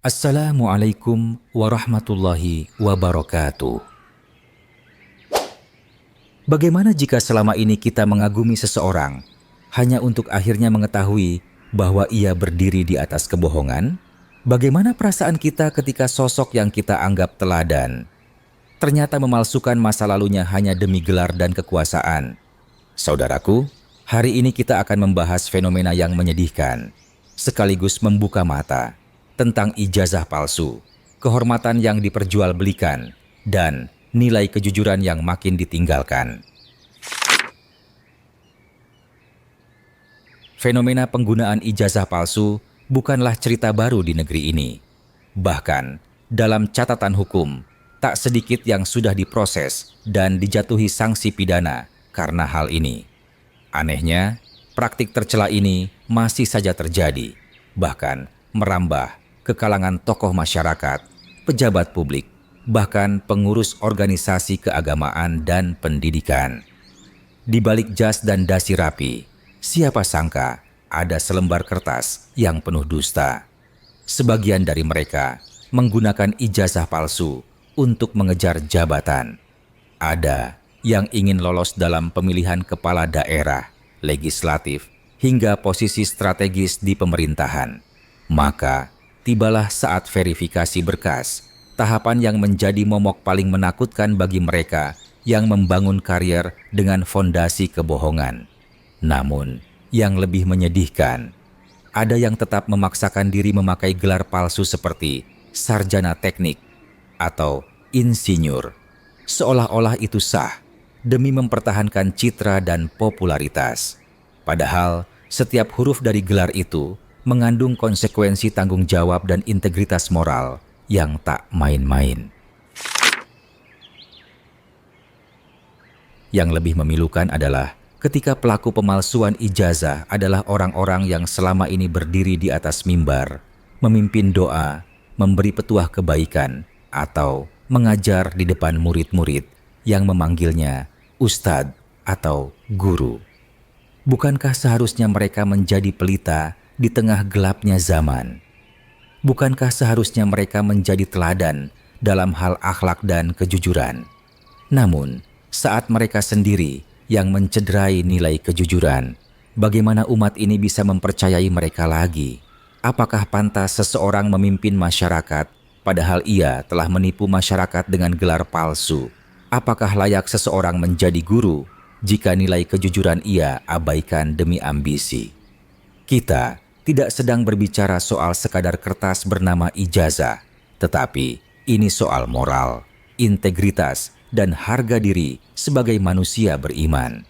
Assalamualaikum warahmatullahi wabarakatuh. Bagaimana jika selama ini kita mengagumi seseorang hanya untuk akhirnya mengetahui bahwa ia berdiri di atas kebohongan? Bagaimana perasaan kita ketika sosok yang kita anggap teladan ternyata memalsukan masa lalunya hanya demi gelar dan kekuasaan? Saudaraku, hari ini kita akan membahas fenomena yang menyedihkan, sekaligus membuka mata tentang ijazah palsu, kehormatan yang diperjualbelikan, dan nilai kejujuran yang makin ditinggalkan. Fenomena penggunaan ijazah palsu bukanlah cerita baru di negeri ini. Bahkan, dalam catatan hukum, tak sedikit yang sudah diproses dan dijatuhi sanksi pidana karena hal ini. Anehnya, praktik tercela ini masih saja terjadi, bahkan merambah ke kalangan tokoh masyarakat, pejabat publik, bahkan pengurus organisasi keagamaan dan pendidikan. Di balik jas dan dasi rapi, siapa sangka ada selembar kertas yang penuh dusta. Sebagian dari mereka menggunakan ijazah palsu untuk mengejar jabatan. Ada yang ingin lolos dalam pemilihan kepala daerah, legislatif, hingga posisi strategis di pemerintahan. Maka, tibalah saat verifikasi berkas, tahapan yang menjadi momok paling menakutkan bagi mereka yang membangun karier dengan fondasi kebohongan. Namun, yang lebih menyedihkan, ada yang tetap memaksakan diri memakai gelar palsu seperti sarjana teknik atau insinyur, seolah-olah itu sah demi mempertahankan citra dan popularitas. Padahal, setiap huruf dari gelar itu mengandung konsekuensi tanggung jawab dan integritas moral yang tak main-main. Yang lebih memilukan adalah ketika pelaku pemalsuan ijazah adalah orang-orang yang selama ini berdiri di atas mimbar, memimpin doa, memberi petuah kebaikan, atau mengajar di depan murid-murid yang memanggilnya ustadz atau guru. Bukankah seharusnya mereka menjadi pelita di tengah gelapnya zaman? Bukankah seharusnya mereka menjadi teladan dalam hal akhlak dan kejujuran? Namun, saat mereka sendiri yang mencederai nilai kejujuran, bagaimana umat ini bisa mempercayai mereka lagi? Apakah pantas seseorang memimpin masyarakat padahal ia telah menipu masyarakat dengan gelar palsu? Apakah layak seseorang menjadi guru jika nilai kejujuran ia abaikan demi ambisi? Kita tidak sedang berbicara soal sekadar kertas bernama ijazah, tetapi ini soal moral, integritas, dan harga diri sebagai manusia beriman.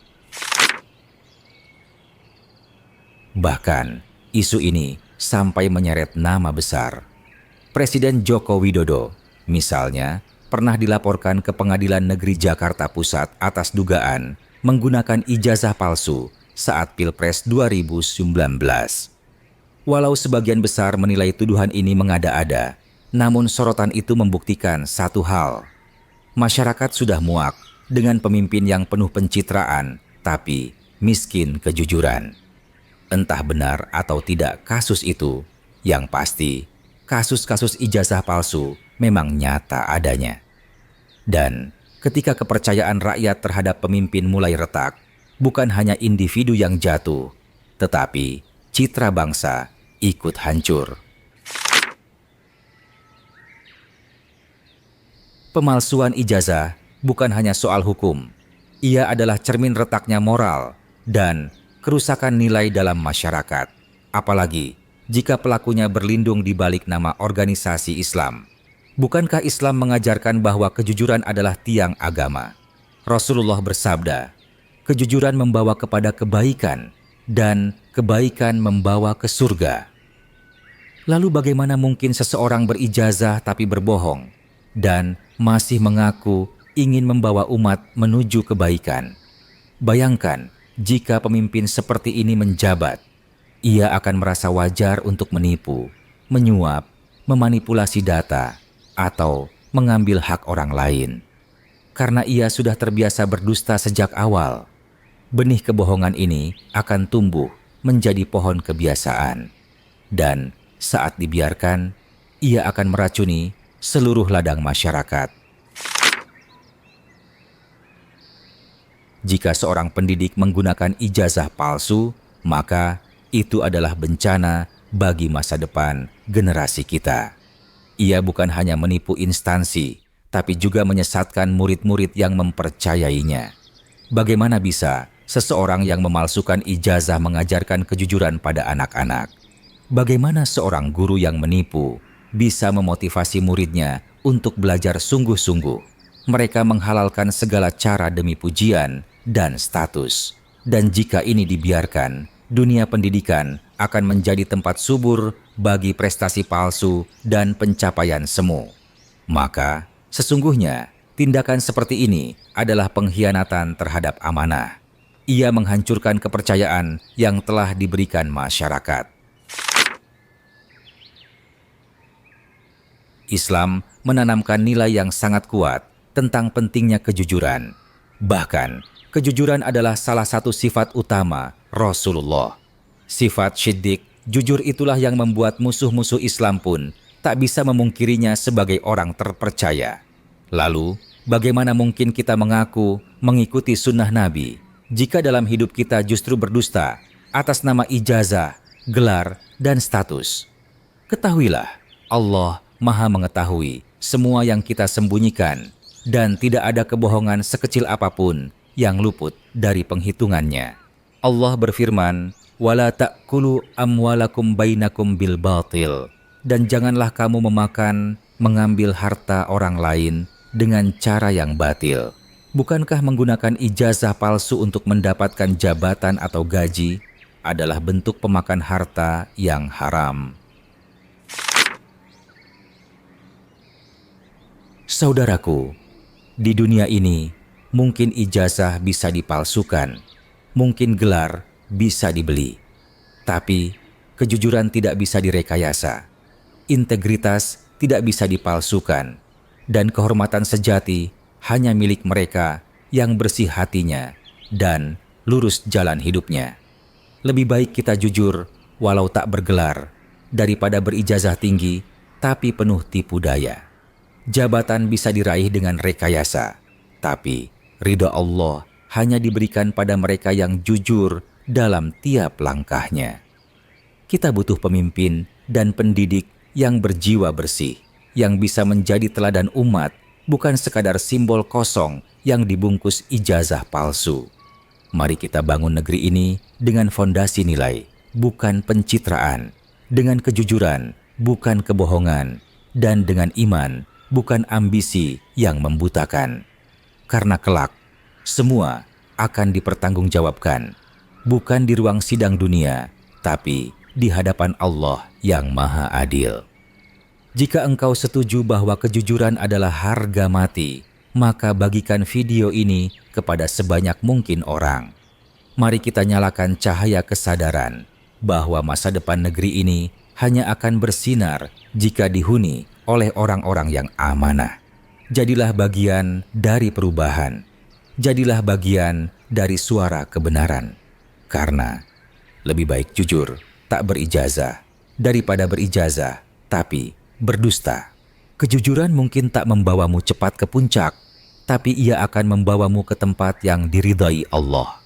Bahkan, isu ini sampai menyeret nama besar. Presiden Joko Widodo, misalnya, pernah dilaporkan ke Pengadilan Negeri Jakarta Pusat atas dugaan menggunakan ijazah palsu saat Pilpres 2019. Walau sebagian besar menilai tuduhan ini mengada-ada, namun sorotan itu membuktikan satu hal. Masyarakat sudah muak dengan pemimpin yang penuh pencitraan, tapi miskin kejujuran. Entah benar atau tidak kasus itu, yang pasti kasus-kasus ijazah palsu memang nyata adanya. Dan ketika kepercayaan rakyat terhadap pemimpin mulai retak, bukan hanya individu yang jatuh, tetapi citra bangsa ikut hancur. Pemalsuan ijazah bukan hanya soal hukum. Ia adalah cermin retaknya moral dan kerusakan nilai dalam masyarakat. Apalagi jika pelakunya berlindung di balik nama organisasi Islam. Bukankah Islam mengajarkan bahwa kejujuran adalah tiang agama? Rasulullah bersabda, kejujuran membawa kepada kebaikan dan kebaikan membawa ke surga. Lalu bagaimana mungkin seseorang berijazah tapi berbohong dan masih mengaku ingin membawa umat menuju kebaikan? Bayangkan jika pemimpin seperti ini menjabat, ia akan merasa wajar untuk menipu, menyuap, memanipulasi data, atau mengambil hak orang lain. Karena ia sudah terbiasa berdusta sejak awal, benih kebohongan ini akan tumbuh menjadi pohon kebiasaan. Dan saat dibiarkan, ia akan meracuni seluruh ladang masyarakat. Jika seorang pendidik menggunakan ijazah palsu, maka itu adalah bencana bagi masa depan generasi kita. Ia bukan hanya menipu instansi, tapi juga menyesatkan murid-murid yang mempercayainya. Bagaimana bisa seseorang yang memalsukan ijazah mengajarkan kejujuran pada anak-anak? Bagaimana seorang guru yang menipu bisa memotivasi muridnya untuk belajar sungguh-sungguh? Mereka menghalalkan segala cara demi pujian dan status. Dan jika ini dibiarkan, dunia pendidikan akan menjadi tempat subur bagi prestasi palsu dan pencapaian semu. Maka, sesungguhnya tindakan seperti ini adalah pengkhianatan terhadap amanah. Ia menghancurkan kepercayaan yang telah diberikan masyarakat. Islam menanamkan nilai yang sangat kuat tentang pentingnya kejujuran. Bahkan, kejujuran adalah salah satu sifat utama Rasulullah. Sifat syiddiq, jujur itulah yang membuat musuh-musuh Islam pun tak bisa memungkirinya sebagai orang terpercaya. Lalu, bagaimana mungkin kita mengaku mengikuti sunnah Nabi jika dalam hidup kita justru berdusta atas nama ijazah, gelar, dan status? Ketahuilah, Allah Maha mengetahui semua yang kita sembunyikan, dan tidak ada kebohongan sekecil apapun yang luput dari penghitungannya. Allah berfirman, "Wala ta'kulu amwalakum bainakum bil batil." Dan janganlah kamu mengambil harta orang lain dengan cara yang batil. Bukankah menggunakan ijazah palsu untuk mendapatkan jabatan atau gaji adalah bentuk pemakan harta yang haram? Saudaraku, di dunia ini mungkin ijazah bisa dipalsukan, mungkin gelar bisa dibeli, tapi kejujuran tidak bisa direkayasa, integritas tidak bisa dipalsukan, dan kehormatan sejati hanya milik mereka yang bersih hatinya dan lurus jalan hidupnya. Lebih baik kita jujur walau tak bergelar daripada berijazah tinggi tapi penuh tipu daya. Jabatan bisa diraih dengan rekayasa, tapi ridha Allah hanya diberikan pada mereka yang jujur dalam tiap langkahnya. Kita butuh pemimpin dan pendidik yang berjiwa bersih, yang bisa menjadi teladan umat, bukan sekadar simbol kosong yang dibungkus ijazah palsu. Mari kita bangun negeri ini dengan fondasi nilai, bukan pencitraan, dengan kejujuran, bukan kebohongan, dan dengan iman, bukan ambisi yang membutakan. Karena kelak, semua akan dipertanggungjawabkan, bukan di ruang sidang dunia, tapi di hadapan Allah yang Maha Adil. Jika engkau setuju bahwa kejujuran adalah harga mati, maka bagikan video ini kepada sebanyak mungkin orang. Mari kita nyalakan cahaya kesadaran bahwa masa depan negeri ini hanya akan bersinar jika dihuni oleh orang-orang yang amanah. Jadilah bagian dari perubahan. Jadilah bagian dari suara kebenaran. Karena lebih baik jujur, tak berijazah, daripada berijazah, tapi berdusta. Kejujuran mungkin tak membawamu cepat ke puncak, tapi ia akan membawamu ke tempat yang diridhai Allah.